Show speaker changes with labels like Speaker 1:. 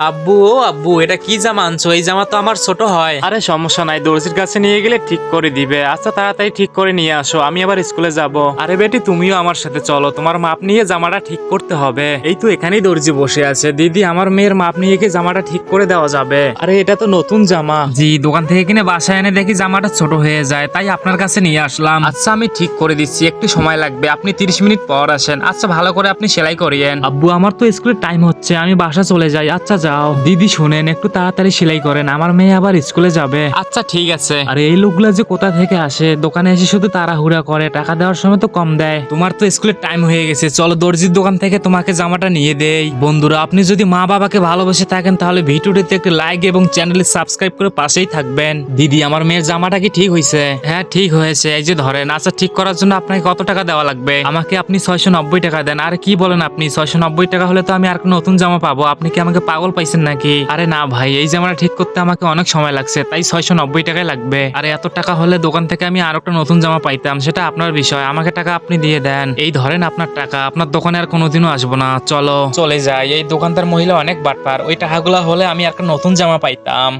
Speaker 1: আব্বু ও আব্বু, এটা কি জামা আনছো? এই জামা তো আমার ছোট হয়।
Speaker 2: আরে সমস্যা নাই, দর্জির কাছে নিয়ে গেলে ঠিক করে দিবে। আচ্ছা তাড়াতাড়ি ঠিক করে নিয়ে আসো, আমি আবার স্কুলে যাব। আরে বেটি তুমিও আমার সাথে চলো, তোমার মাপ নিয়ে জামাটা ঠিক করতে হবে। এই তো এখানেই দর্জি বসে আছে। দিদি আমার মেয়ের মাপ নিয়ে কি জামাটা ঠিক করে দেওয়া যাবে? আরে এটা তো নতুন জামা।
Speaker 1: জি, দোকান থেকে কিনে বাসায় এনে দেখি জামাটা ছোট হয়ে যায়, তাই আপনার কাছে নিয়ে আসলাম। আচ্ছা আমি ঠিক করে দিচ্ছি, একটু সময় লাগবে, আপনি 30 মিনিট পর আসেন। আচ্ছা ভালো করে আপনি সেলাই করিয়েন।
Speaker 2: আব্বু আমার তো স্কুলের টাইম হচ্ছে, আমি বাসা চলে যাই। আচ্ছা যাও। দিদি শুনেন, একটু তাড়াতাড়ি সেলাই করেন, আমার মেয়ে আবার স্কুলে যাবে।
Speaker 1: আচ্ছা ঠিক আছে।
Speaker 2: আরে এই লোকগুলা যে কোথা থেকে আসে, দোকানে এসে শুধু তাড়াহুড়া করে, টাকা দেওয়ার সময় তো কম দেয়।
Speaker 1: তোমার তো স্কুলের টাইম হয়ে গেছে, চলো দর্জির দোকান থেকে তোমাকে জামাটা নিয়ে দেই। বন্ধুরা, আপনি যদি মা বাবাকে ভালোবেসে থাকেন তাহলে ভিডিওটিতে একটি লাইক এবং চ্যানেলে সাবস্ক্রাইব করে পাশেই থাকবেন। দিদি আমার মেয়ের জামাটা কি ঠিক হয়েছে? হ্যাঁ ঠিক হয়েছে, এই যে ধরেন। আচ্ছা ঠিক করার জন্য আপনাকে কত টাকা দেওয়া লাগবে? আমাকে আপনি 690 টাকা দেন। আর কি বলেন আপনি? 690 টাকা হলে তো আমি আর নতুন জামা পাবো। আপনি কি আমাকে পাগল পাইছেন নাকি? আরে না ভাই, এই জামাটা ঠিক করতে আমাকে অনেক সময় লাগছে, তাই 690 টাকাই লাগবে। আরে এত টাকা হলে দোকান থেকে আমি আর একটা নতুন জামা পাইতাম, সেটা আপনার বিষয়। আমাকে টাকা আপনি দিয়ে দেন। এই ধরেন আপনার টাকা, আপনার দোকানে আর কোনোদিনও আসবো না। চলো চলে যাই, এই দোকানদার মহিলা অনেক বাটপার। ওই টাকাগুলো হলে আমি আর একটা নতুন জামা পাইতাম।